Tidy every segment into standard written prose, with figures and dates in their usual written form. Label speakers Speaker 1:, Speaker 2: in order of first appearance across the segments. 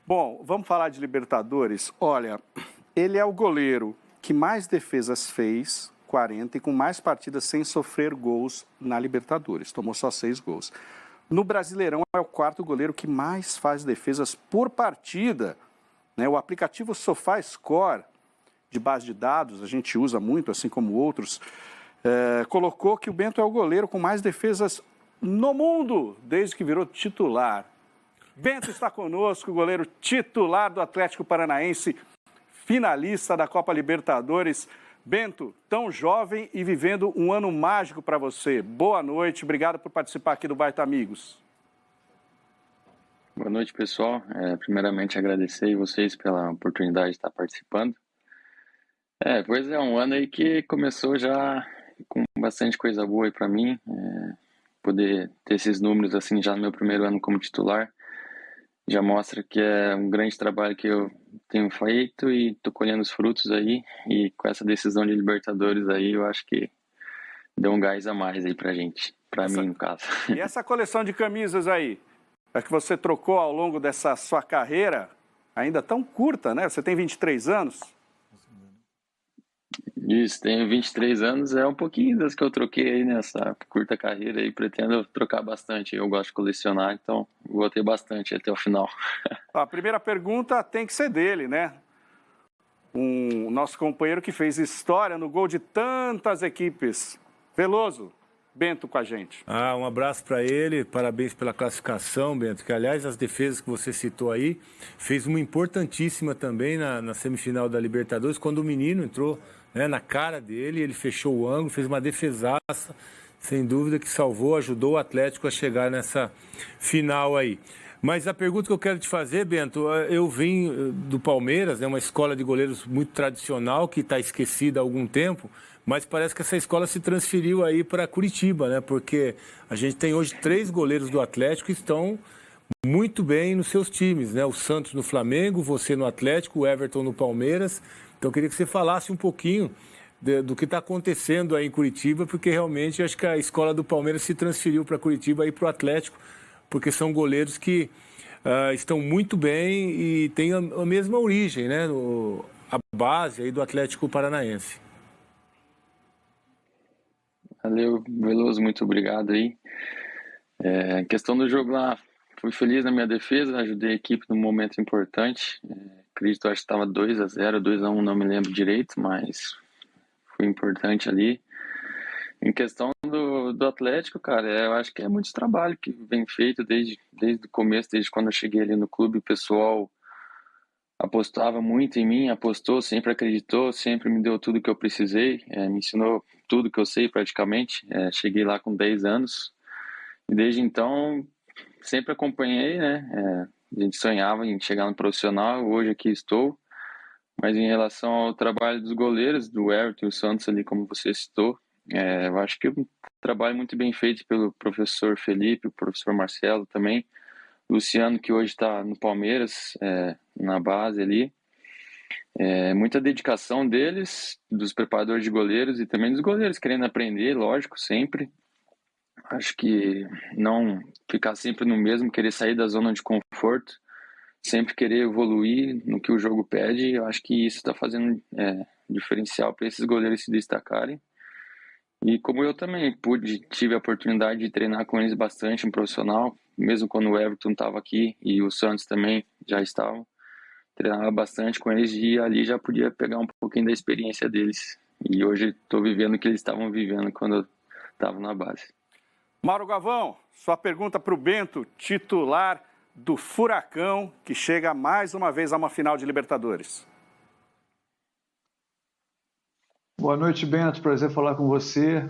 Speaker 1: Bom, vamos falar de Libertadores. Olha, ele é o goleiro que mais defesas fez, 40, e com mais partidas sem sofrer gols na Libertadores. Tomou só 6 gols. No Brasileirão, é o quarto goleiro que mais faz defesas por partida. Né? O aplicativo SofaScore, de base de dados, a gente usa muito, assim como outros, colocou que o Bento é o goleiro com mais defesas no mundo, desde que virou titular. Bento está conosco, goleiro titular do Atlético Paranaense, finalista da Copa Libertadores. Bento, tão jovem e vivendo um ano mágico para você. Boa noite, obrigado por participar aqui do Baita Amigos.
Speaker 2: Boa noite, pessoal. Primeiramente, agradecer a vocês pela oportunidade de estar participando. Pois é, um ano aí que começou já com bastante coisa boa aí para mim. Poder ter esses números assim já no meu primeiro ano como titular já mostra que é um grande trabalho que eu tenho feito e tô colhendo os frutos aí. E com essa decisão de Libertadores aí, eu acho que deu um gás a mais aí pra gente, mim no caso.
Speaker 1: E essa coleção de camisas aí, é que você trocou ao longo dessa sua carreira, ainda tão curta, né? Você tem 23 anos?
Speaker 2: Isso, tenho 23 anos, é um pouquinho das que eu troquei aí nessa curta carreira e pretendo trocar bastante. Eu gosto de colecionar, então vou ter bastante até o final.
Speaker 1: A primeira pergunta tem que ser dele, né? Nosso companheiro que fez história no gol de tantas equipes. Veloso, Bento com a gente.
Speaker 3: Um abraço para ele, parabéns pela classificação, Bento, que aliás as defesas que você citou aí, fez uma importantíssima também na semifinal da Libertadores, quando o menino entrou, né, na cara dele, ele fechou o ângulo, fez uma defesaça, sem dúvida que salvou, ajudou o Atlético a chegar nessa final aí. Mas a pergunta que eu quero te fazer, Bento, eu vim do Palmeiras, né, uma escola de goleiros muito tradicional, que está esquecida há algum tempo, mas parece que essa escola se transferiu aí para Curitiba, né? Porque a gente tem hoje 3 goleiros do Atlético que estão muito bem nos seus times, né? O Santos no Flamengo, você no Atlético, o Everton no Palmeiras. Então eu queria que você falasse um pouquinho do que está acontecendo aí em Curitiba, porque realmente acho que a escola do Palmeiras se transferiu para Curitiba e para o Atlético, porque são goleiros que estão muito bem e têm a mesma origem, né? A base aí do Atlético Paranaense.
Speaker 2: Valeu, Veloso, muito obrigado aí. Questão do jogo lá, fui feliz na minha defesa, ajudei a equipe num momento importante. Acredito, acho que estava 2-0, 2-1, não me lembro direito, mas foi importante ali. Em questão do Atlético, cara, eu acho que é muito trabalho que vem feito desde o começo, desde quando eu cheguei ali no clube, o pessoal apostava muito em mim, apostou, sempre acreditou, sempre me deu tudo que eu precisei, me ensinou tudo que eu sei praticamente. Cheguei lá com 10 anos e desde então sempre acompanhei, né? A gente sonhava em chegar no profissional, hoje aqui estou. Mas em relação ao trabalho dos goleiros, do Everton e o Santos ali, como você citou, eu acho que é um trabalho muito bem feito pelo professor Felipe, o professor Marcelo também, Luciano, que hoje está no Palmeiras, na base ali. Muita dedicação deles, dos preparadores de goleiros e também dos goleiros querendo aprender, lógico, sempre. Acho que não ficar sempre no mesmo, querer sair da zona de conforto, sempre querer evoluir no que o jogo pede. Eu acho que isso está fazendo diferencial para esses goleiros se destacarem. E como eu também tive a oportunidade de treinar com eles bastante, um profissional, mesmo quando o Everton estava aqui e o Santos também já estavam, treinava bastante com eles e ali já podia pegar um pouquinho da experiência deles. E hoje estou vivendo o que eles estavam vivendo quando eu estava na base.
Speaker 1: Mauro Galvão, sua pergunta para o Bento, titular do Furacão, que chega mais uma vez a uma final de Libertadores.
Speaker 4: Boa noite, Bento. Prazer falar com você.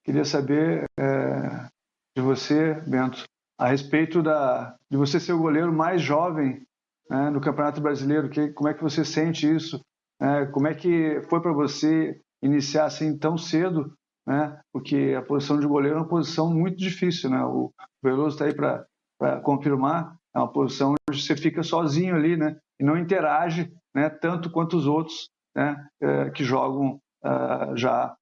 Speaker 4: Queria saber de você, Bento, a respeito de você ser o goleiro mais jovem, né, no Campeonato Brasileiro. Como é que você sente isso? Como é que foi para você iniciar assim tão cedo? Né? Porque a posição de goleiro é uma posição muito difícil, né? O Veloso está aí para confirmar. É uma posição onde você fica sozinho ali, né? E não interage, né, tanto quanto os outros, né, que jogam já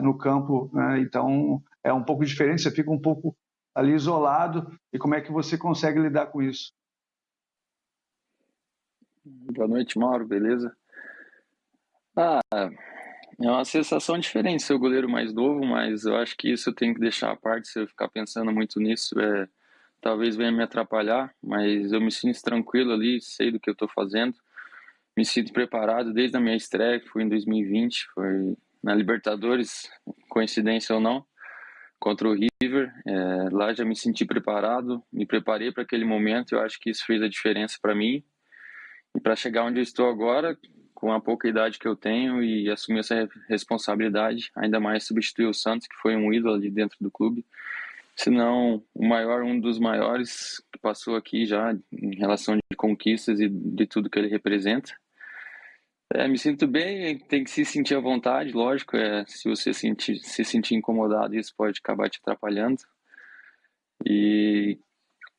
Speaker 4: no campo, né? Então é um pouco diferente, você fica um pouco ali isolado. E como é que você consegue lidar com isso?
Speaker 2: Boa noite, Mauro, beleza? Ah, é uma sensação diferente ser o goleiro mais novo, mas eu acho que isso eu tenho que deixar à parte. Se eu ficar pensando muito nisso, talvez venha me atrapalhar, mas eu me sinto tranquilo ali, sei do que eu estou fazendo, me sinto preparado desde a minha estreia, que foi em 2020, foi na Libertadores, coincidência ou não, contra o River. Lá já me senti preparado, me preparei para aquele momento, eu acho que isso fez a diferença para mim. E para chegar onde eu estou agora, com a pouca idade que eu tenho e assumir essa responsabilidade, ainda mais substituir o Santos, que foi um ídolo ali dentro do clube, se não o maior, um dos maiores que passou aqui já em relação de conquistas e de tudo que ele representa. Me sinto bem, tem que se sentir à vontade, lógico, se você se sentir incomodado, isso pode acabar te atrapalhando. E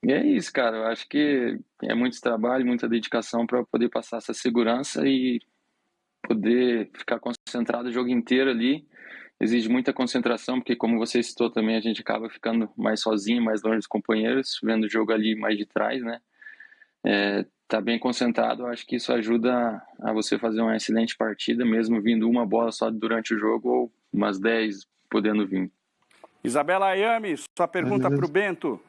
Speaker 2: é isso, cara. Eu acho que é muito trabalho, muita dedicação para poder passar essa segurança e poder ficar concentrado o jogo inteiro ali. Exige muita concentração, porque como você citou também, a gente acaba ficando mais sozinho, mais longe dos companheiros, vendo o jogo ali mais de trás, né? Tá bem concentrado, eu acho que isso ajuda a você fazer uma excelente partida, mesmo vindo uma bola só durante o jogo ou umas 10 podendo vir.
Speaker 1: Isabela Ayame, sua pergunta para o Bento.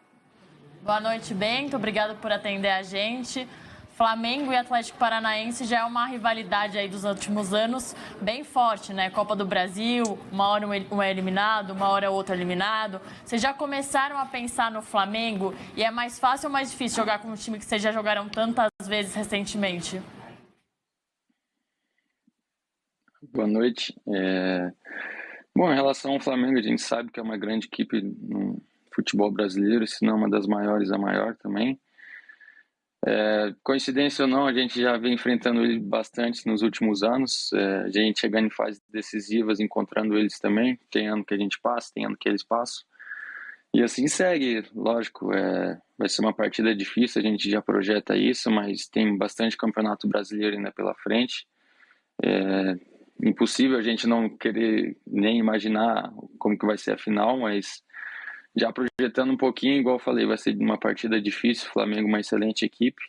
Speaker 5: Boa noite, Bento. Obrigado por atender a gente. Flamengo e Atlético Paranaense já é uma rivalidade aí dos últimos anos bem forte, né? Copa do Brasil, uma hora um é eliminado, uma hora outro eliminado. Vocês já começaram a pensar no Flamengo e é mais fácil ou mais difícil jogar com um time que vocês já jogaram tantas vezes recentemente?
Speaker 2: Boa noite. Bom, em relação ao Flamengo, a gente sabe que é uma grande equipe no futebol brasileiro, se não uma das maiores, a maior também. Coincidência ou não, a gente já vem enfrentando ele bastante nos últimos anos, a gente chegando em fases decisivas, encontrando eles também, tem ano que a gente passa, tem ano que eles passam, e assim segue, lógico, vai ser uma partida difícil, a gente já projeta isso, mas tem bastante campeonato brasileiro ainda pela frente, impossível a gente não querer nem imaginar como que vai ser a final, mas já projetando um pouquinho, igual eu falei, vai ser uma partida difícil, Flamengo uma excelente equipe,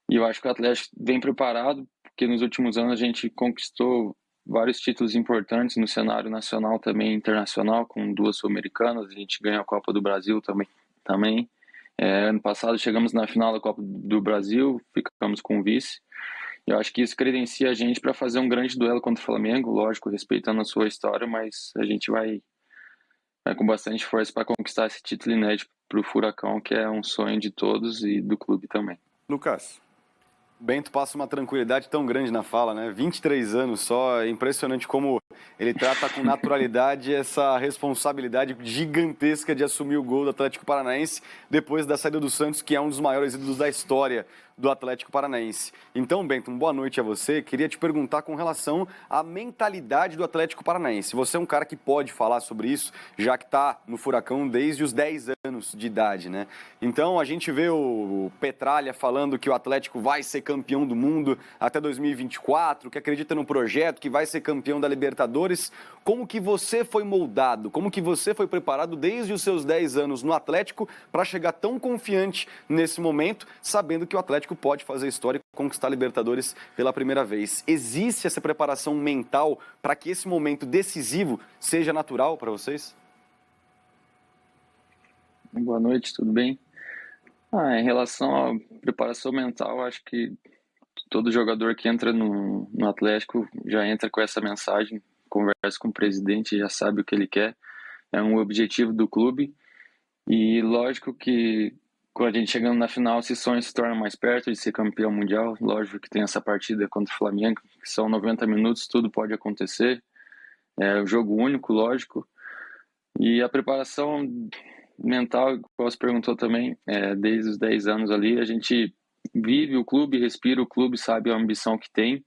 Speaker 2: e eu acho que o Atlético vem preparado, porque nos últimos anos a gente conquistou vários títulos importantes no cenário nacional também internacional, com 2 sul-americanas, a gente ganhou a Copa do Brasil também. Ano passado chegamos na final da Copa do Brasil, ficamos com o vice. Eu acho que isso credencia a gente para fazer um grande duelo contra o Flamengo, lógico, respeitando a sua história, mas a gente vai com bastante força para conquistar esse título inédito para o Furacão, que é um sonho de todos e do clube também.
Speaker 1: Lucas.
Speaker 6: Bento passa uma tranquilidade tão grande na fala, né? 23 anos só, é impressionante como ele trata com naturalidade essa responsabilidade gigantesca de assumir o gol do Atlético Paranaense depois da saída do Santos, que é um dos maiores ídolos da história do Atlético Paranaense. Então, Bento, boa noite a você. Queria te perguntar com relação à mentalidade do Atlético Paranaense. Você é um cara que pode falar sobre isso, já que está no Furacão desde os 10 anos de idade, né? Então, a gente vê o Petralha falando que o Atlético vai ser campeão do mundo até 2024, que acredita no projeto, que vai ser campeão da Libertadores. Como que você foi moldado? Como que você foi preparado desde os seus 10 anos no Atlético para chegar tão confiante nesse momento, sabendo que o Atlético pode fazer história e conquistar a Libertadores pela primeira vez? Existe essa preparação mental para que esse momento decisivo seja natural para vocês?
Speaker 2: Boa noite, tudo bem? Em relação à preparação mental, acho que todo jogador que entra no Atlético já entra com essa mensagem, conversa com o presidente, já sabe o que ele quer, é um objetivo do clube, e lógico que quando a gente chegando na final, esse sonho se torna mais perto de ser campeão mundial. Lógico que tem essa partida contra o Flamengo, que são 90 minutos, tudo pode acontecer, é um jogo único, lógico, e a preparação mental, como você perguntou também, desde os 10 anos ali, a gente vive o clube, respira o clube, sabe a ambição que tem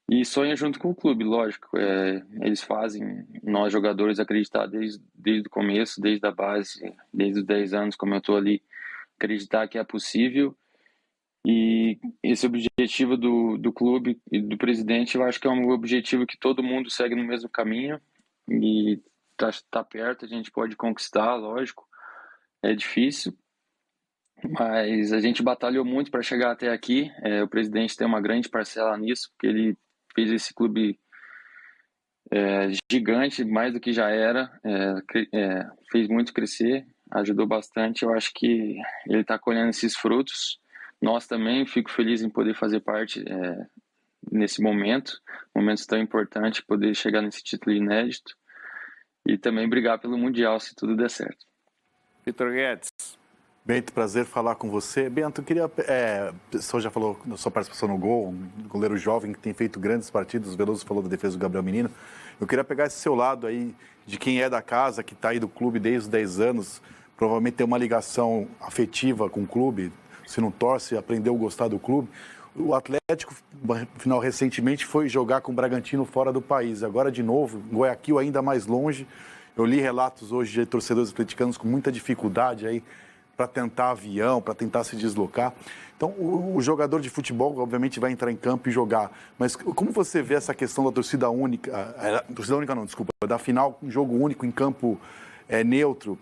Speaker 2: e sonha junto com o clube, lógico. Eles fazem nós jogadores acreditar desde o começo, desde a base, desde os 10 anos, como eu estou ali, acreditar que é possível. E esse objetivo do clube e do presidente, eu acho que é um objetivo que todo mundo segue no mesmo caminho e tá perto, a gente pode conquistar, lógico. É difícil, mas a gente batalhou muito para chegar até aqui. O presidente tem uma grande parcela nisso, porque ele fez esse clube gigante, mais do que já era, fez muito crescer, ajudou bastante. Eu acho que ele está colhendo esses frutos. Nós também, fico feliz em poder fazer parte nesse momento tão importante, poder chegar nesse título inédito e também brigar pelo Mundial, se tudo der certo.
Speaker 1: Vitor Guedes.
Speaker 7: Bento, prazer falar com você. Bento, eu queria... o senhor já falou da sua participação no gol, um goleiro jovem que tem feito grandes partidas, o Veloso falou da defesa do Gabriel Menino. Eu queria pegar esse seu lado aí, de quem é da casa, que está aí do clube desde os 10 anos, provavelmente tem uma ligação afetiva com o clube, se não torce, aprendeu a gostar do clube. O Atlético, final recentemente, foi jogar com o Bragantino fora do país. Agora, de novo, Guayaquil ainda mais longe. Eu li relatos hoje de torcedores atleticanos com muita dificuldade aí para tentar avião, para tentar se deslocar. Então, o jogador de futebol, obviamente, vai entrar em campo e jogar. Mas como você vê essa questão da torcida única, da final, um jogo único em campo neutro,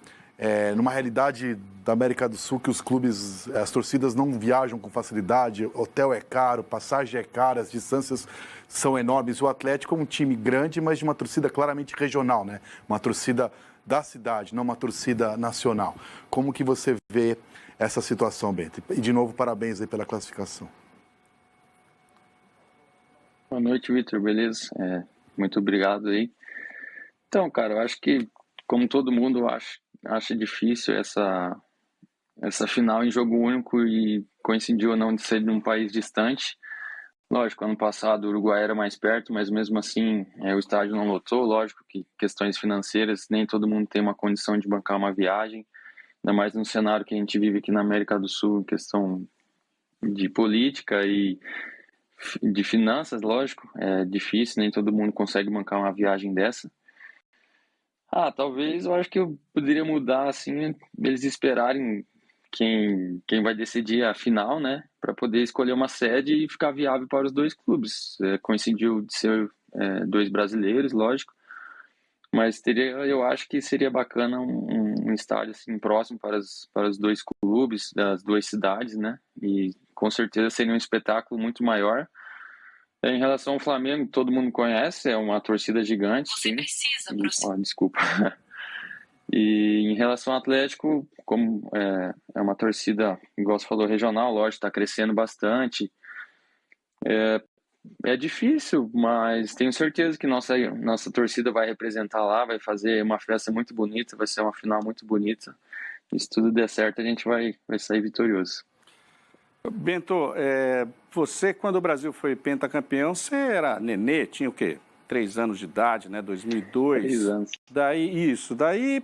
Speaker 7: numa realidade da América do Sul que os clubes, as torcidas não viajam com facilidade, hotel é caro, passagem é cara, as distâncias são enormes. O Atlético é um time grande, mas de uma torcida claramente regional, né? Uma torcida da cidade, não uma torcida nacional. Como que você vê essa situação, Bento? E, de novo, parabéns aí pela classificação.
Speaker 2: Boa noite, Vitor, beleza? Muito obrigado aí. Então, cara, eu acho que, como todo mundo acha difícil essa final em jogo único e coincidiu ou não de ser de um país distante. Lógico, ano passado o Uruguai era mais perto, mas mesmo assim o estádio não lotou. Lógico que questões financeiras, nem todo mundo tem uma condição de bancar uma viagem, ainda mais no cenário que a gente vive aqui na América do Sul, questão de política e de finanças, lógico, é difícil, nem todo mundo consegue bancar uma viagem dessa. Talvez eu acho que eu poderia mudar, assim, eles esperarem quem vai decidir a final, né, para poder escolher uma sede e ficar viável para os dois clubes. Coincidiu de ser dois brasileiros, lógico, mas eu acho que seria bacana um estádio assim próximo para os dois clubes, das duas cidades, né, e com certeza seria um espetáculo muito maior. Em relação ao Flamengo, todo mundo conhece, é uma torcida gigante.
Speaker 8: Você precisa
Speaker 2: desculpa. E em relação ao Atlético, como é uma torcida, igual você falou, regional, lógico, está crescendo bastante. É difícil, mas tenho certeza que nossa torcida vai representar lá, vai fazer uma festa muito bonita, vai ser uma final muito bonita. E se tudo der certo, a gente vai sair vitorioso.
Speaker 1: Bento, você, quando o Brasil foi pentacampeão, você era nenê, tinha o quê? 3 anos de idade, né? 2002.
Speaker 2: 3 anos.
Speaker 1: Daí, o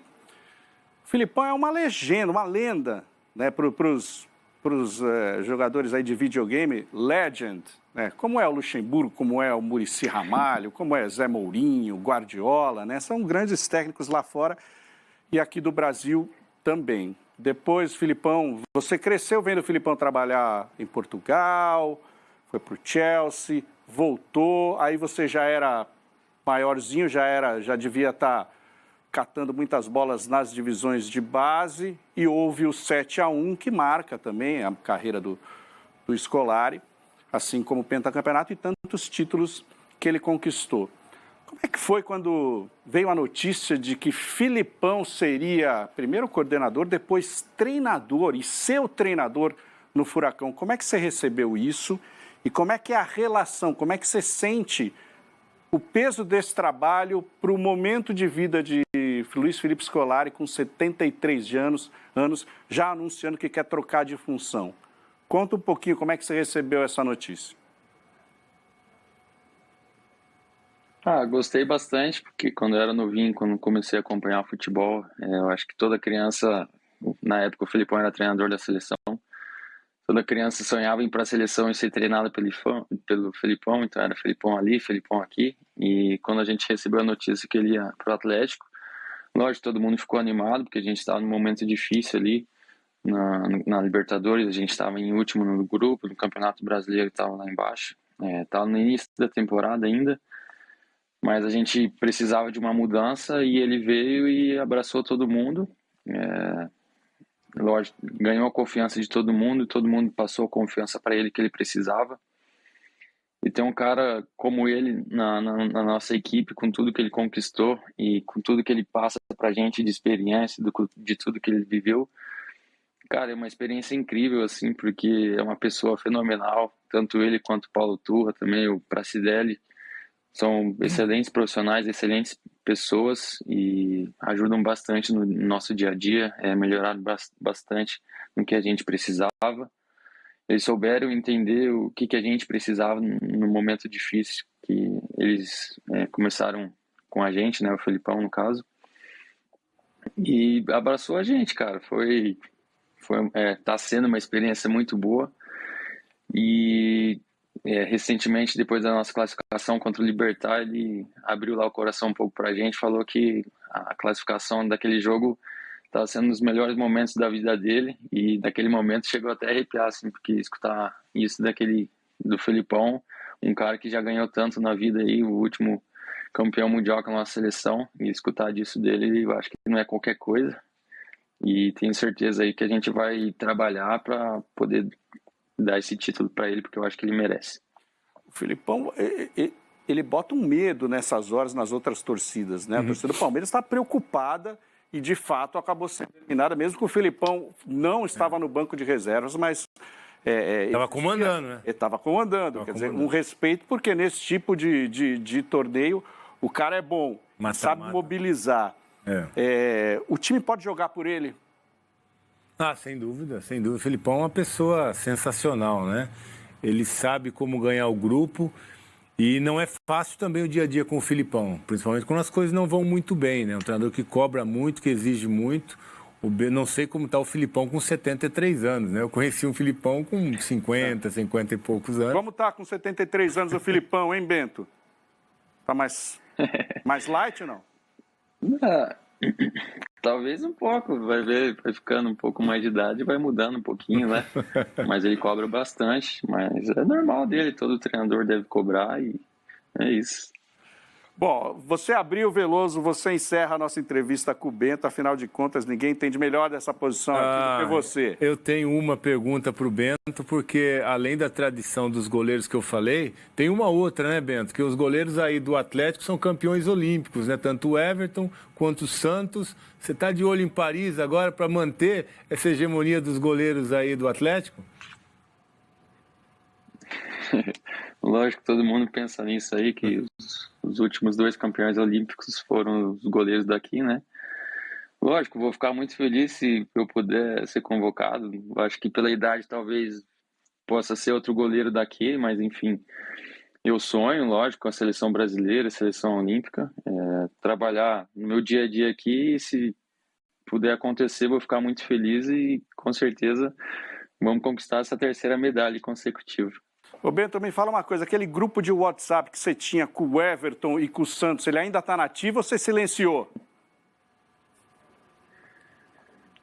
Speaker 1: Filipão é uma legenda, uma lenda, né? Para os jogadores aí de videogame, legend, né? Como é o Luxemburgo, como é o Muricy Ramalho, como é Zé Mourinho, Guardiola, né? São grandes técnicos lá fora e aqui do Brasil também. Depois, Filipão, você cresceu vendo o Filipão trabalhar em Portugal, foi para o Chelsea, voltou, aí você já era maiorzinho, já devia estar catando muitas bolas nas divisões de base e houve o 7-1, que marca também a carreira do Scolari, assim como o pentacampeonato e tantos títulos que ele conquistou. Como é que foi quando veio a notícia de que Filipão seria primeiro coordenador, depois treinador e seu treinador no Furacão? Como é que você recebeu isso e como é que é a relação, como é que você sente o peso desse trabalho para o momento de vida de Luiz Felipe Scolari com 73 anos, já anunciando que quer trocar de função? Conta um pouquinho como é que você recebeu essa notícia.
Speaker 2: Gostei bastante, porque quando eu era novinho, quando comecei a acompanhar futebol, eu acho que toda criança, na época o Filipão era treinador da seleção, toda criança sonhava em ir para a seleção e ser treinada pelo Filipão, então era Filipão ali, Filipão aqui, e quando a gente recebeu a notícia que ele ia para o Atlético, lógico, todo mundo ficou animado, porque a gente estava num momento difícil ali, na Libertadores, a gente estava em último no grupo, no Campeonato Brasileiro estava lá embaixo, estava no início da temporada ainda, mas a gente precisava de uma mudança e ele veio e abraçou todo mundo. lógico, ganhou a confiança de todo mundo passou a confiança para ele que ele precisava. E ter um cara como ele na nossa equipe, com tudo que ele conquistou e com tudo que ele passa pra gente de experiência, de tudo que ele viveu, cara, é uma experiência incrível, assim, porque é uma pessoa fenomenal, tanto ele quanto o Paulo Turra, também o Pracidelli, são excelentes profissionais, excelentes pessoas e ajudam bastante no nosso dia a dia, melhoraram bastante no que a gente precisava. Eles souberam entender o que a gente precisava no momento difícil, que eles começaram com a gente, né, o Felipão no caso, e abraçou a gente, cara. Tá sendo uma experiência muito boa. E recentemente, depois da nossa classificação contra o Libertad, ele abriu lá o coração um pouco pra gente, falou que a classificação daquele jogo estava sendo um dos melhores momentos da vida dele, e naquele momento chegou até a arrepiar, assim, porque escutar isso do Felipão, um cara que já ganhou tanto na vida aí, o último campeão mundial com a nossa seleção, e escutar disso dele, eu acho que não é qualquer coisa, e tenho certeza aí que a gente vai trabalhar para poder dar esse título para ele, porque eu acho que ele merece.
Speaker 1: O Felipão, ele bota um medo nessas horas nas outras torcidas, né? A torcida do Palmeiras está preocupada e, de fato, acabou sendo eliminada, mesmo que o Felipão não estava no banco de reservas, mas...
Speaker 3: Estava comandando, né?
Speaker 1: Estava comandando, quer dizer, um respeito, porque nesse tipo de torneio o cara é bom, sabe mobilizar. O time pode jogar por ele?
Speaker 3: Sem dúvida, sem dúvida. O Felipão é uma pessoa sensacional, né? Ele sabe como ganhar o grupo. E não é fácil também o dia a dia com o Felipão, principalmente quando as coisas não vão muito bem, né? Um treinador que cobra muito, que exige muito. Não sei como está o Felipão com 73 anos, né? Eu conheci um Felipão com 50 e poucos anos.
Speaker 1: Como está com 73 anos o Felipão, hein, Bento? Tá mais light ou não?
Speaker 2: Talvez um pouco, vai ficando um pouco mais de idade, vai mudando um pouquinho, né? Mas ele cobra bastante, mas é normal dele, todo treinador deve cobrar e é isso.
Speaker 1: Bom, você abriu, Veloso, você encerra a nossa entrevista com o Bento, afinal de contas, ninguém entende melhor dessa posição aqui do que você.
Speaker 3: Eu tenho uma pergunta para o Bento, porque além da tradição dos goleiros que eu falei, tem uma outra, né, Bento? Que os goleiros aí do Atlético são campeões olímpicos, né? Tanto o Everton quanto o Santos. Você está de olho em Paris agora para manter essa hegemonia dos goleiros aí do Atlético?
Speaker 2: Lógico, todo mundo pensa nisso aí, que os últimos 2 campeões olímpicos foram os goleiros daqui, né? Lógico, vou ficar muito feliz se eu puder ser convocado. Acho que pela idade talvez possa ser outro goleiro daqui, mas enfim, eu sonho, lógico, com a seleção brasileira, a seleção olímpica, trabalhar no meu dia a dia aqui, e se puder acontecer, vou ficar muito feliz e com certeza vamos conquistar essa 3ª medalha consecutiva.
Speaker 1: Ô Bento, me fala uma coisa, aquele grupo de WhatsApp que você tinha com o Everton e com o Santos, ele ainda está nativo ou você silenciou?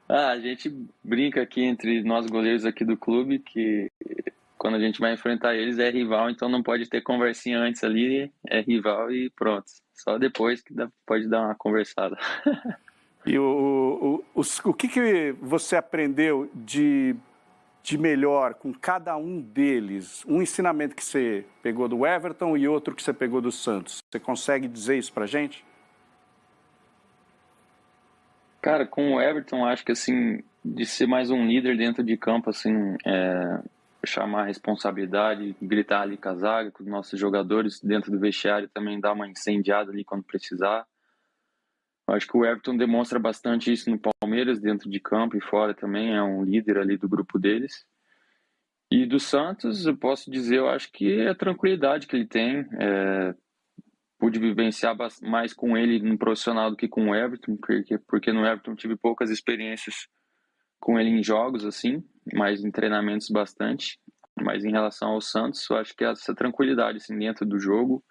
Speaker 2: A gente brinca aqui entre nós goleiros aqui do clube que quando a gente vai enfrentar eles é rival, então não pode ter conversinha antes ali, é rival e pronto. Só depois que pode dar uma conversada.
Speaker 1: E o que você aprendeu de melhor com cada um deles? Um ensinamento que você pegou do Everton e outro que você pegou do Santos. Você consegue dizer isso pra gente?
Speaker 2: Cara, com o Everton, acho que assim, de ser mais um líder dentro de campo, assim, chamar a responsabilidade, gritar ali com a zaga, com os nossos jogadores dentro do vestiário, também dar uma incendiada ali quando precisar. Acho que o Everton demonstra bastante isso no Palmeiras, dentro de campo e fora também, é um líder ali do grupo deles. E do Santos, eu posso dizer, eu acho que é a tranquilidade que ele tem. Pude vivenciar mais com ele no profissional do que com o Everton, porque no Everton tive poucas experiências com ele em jogos, assim, mas em treinamentos bastante. Mas em relação ao Santos, eu acho que essa tranquilidade assim, dentro do jogo,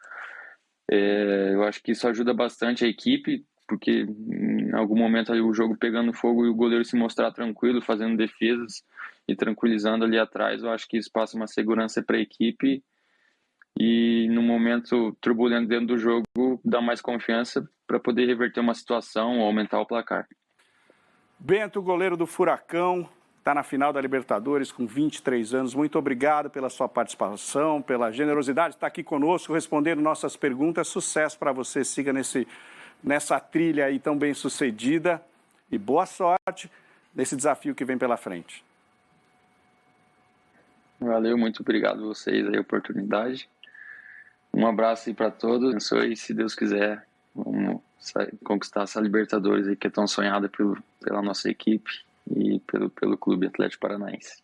Speaker 2: eu acho que isso ajuda bastante a equipe, porque em algum momento ali o jogo pegando fogo e o goleiro se mostrar tranquilo, fazendo defesas e tranquilizando ali atrás, eu acho que isso passa uma segurança para a equipe e no momento turbulento dentro do jogo dá mais confiança para poder reverter uma situação ou aumentar o placar.
Speaker 1: Bento, goleiro do Furacão, está na final da Libertadores com 23 anos. Muito obrigado pela sua participação, pela generosidade de estar aqui conosco, respondendo nossas perguntas. Sucesso para você, siga nessa trilha aí tão bem sucedida e boa sorte nesse desafio que vem pela frente.
Speaker 2: Valeu, muito obrigado a vocês aí a oportunidade. Um abraço aí para todos. Abençoe, se Deus quiser, vamos conquistar essa Libertadores aí que é tão sonhada pela nossa equipe e pelo Clube Atlético Paranaense.